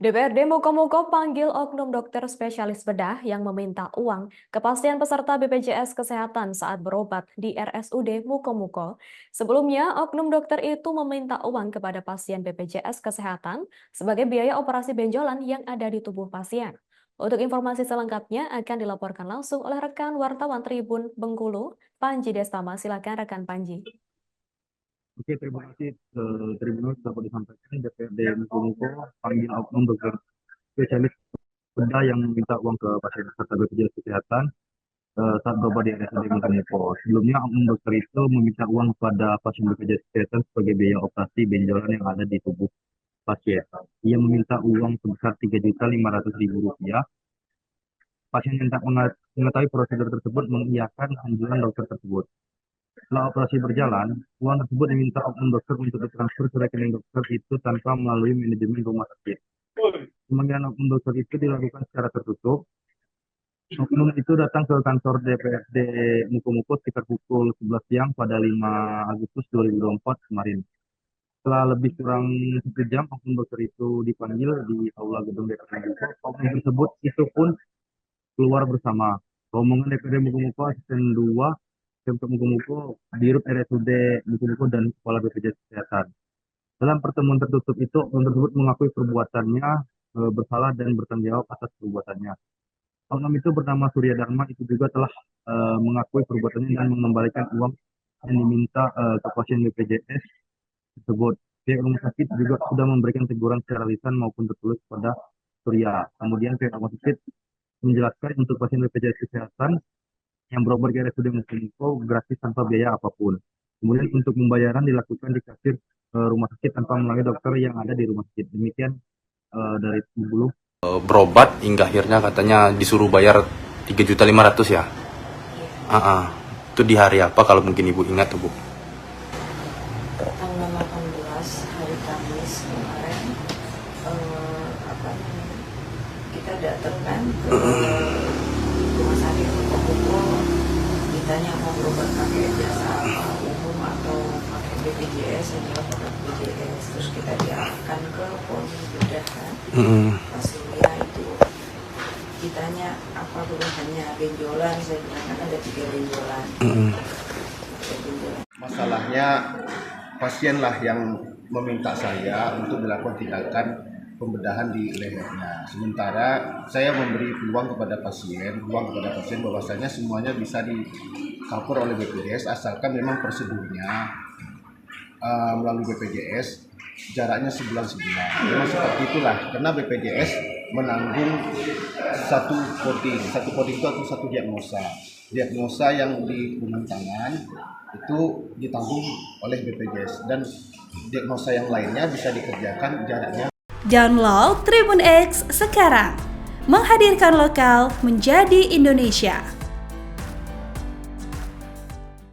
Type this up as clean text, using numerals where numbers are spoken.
DPRD Mukomuko panggil oknum dokter spesialis bedah yang meminta uang ke pasien peserta BPJS Kesehatan saat berobat di RSUD Mukomuko. Sebelumnya, oknum dokter itu meminta uang kepada pasien BPJS Kesehatan sebagai biaya operasi benjolan yang ada di tubuh pasien. Untuk informasi selengkapnya akan dilaporkan langsung oleh rekan wartawan Tribun Bengkulu, Panji Destama. Silakan rekan Panji. Oke, terima kasih Tribunus dapat disampaikan DPRD Mukomuko panggil oknum dokter spesialis bedah yang meminta uang ke pasien peserta BPJS Kesehatan saat berobat di RSUD Mukomuko. Sebelumnya oknum dokter itu meminta uang kepada pasien BPJS Kesehatan sebagai biaya operasi benjolan yang ada di tubuh pasien. Ia meminta uang sebesar Rp3.500.000. Pasien yang tak mengetahui prosedur tersebut mengiyakan anjuran dokter tersebut. Setelah operasi berjalan, uang tersebut diminta oknum dokter untuk ditransfer ke rekening dokter itu tanpa melalui manajemen rumah sakit. Pemanggilan oknum dokter itu dilakukan secara tertutup. Oknum itu datang ke kantor DPRD Mukomuko sekitar pukul 11 siang pada 5 Agustus 2024 kemarin. Setelah lebih kurang 1 jam, oknum dokter itu dipanggil di aula gedung DPRD Mukomuko. Oknum tersebut itu pun keluar bersama rombongan DPRD Mukomuko, asisten 2 Pemkab Mukomuko, Dirut RSUD Mukomuko, dan Kepala BPJS Kesehatan. Dalam pertemuan tertutup itu, oknum tersebut mengakui perbuatannya bersalah dan bertanggung jawab atas perbuatannya. Oknum itu bernama Surya Dharma itu juga telah mengakui perbuatannya dan mengembalikan uang yang diminta ke pasien BPJS tersebut. Pihak rumah sakit juga sudah memberikan teguran secara lisan maupun tertulis kepada Surya. Kemudian pihak rumah sakit menjelaskan untuk pasien BPJS Kesehatan yang berobat di RSUD Mukomuko gratis tanpa biaya apapun. Kemudian untuk pembayaran dilakukan di kasir rumah sakit tanpa melalui dokter yang ada di rumah sakit. Demikian dari Bengkulu. Berobat hingga akhirnya katanya disuruh bayar 3.500.000 ya. Itu di hari apa kalau mungkin Ibu ingat tuh, Bu? Tanggal 18 hari Kamis kemarin kita datang kan ke rumah sakit Mukomuko, ditanya mau berobat pakai jasa apa, umum atau pakai BPJS, yang jawab pakai BPJS. Terus kita diarahkan ke poli bedah kan. Pas Surya itu ditanya apa keluhannya, benjolan. Saya bilang kan ada 3 benjolan. Masalahnya pasienlah yang meminta saya untuk melakukan tindakan pembedahan di lehernya. Sementara saya memberi peluang kepada pasien bahwasanya semuanya bisa di-cover oleh BPJS asalkan memang prosedurnya melalui BPJS jaraknya sebulan. Memang seperti itulah, karena BPJS menanggung satu coding itu atau satu diagnosa yang di tangan itu ditanggung oleh BPJS, dan diagnosa yang lainnya bisa dikerjakan jaraknya. Download Tribun X sekarang, menghadirkan lokal menjadi Indonesia.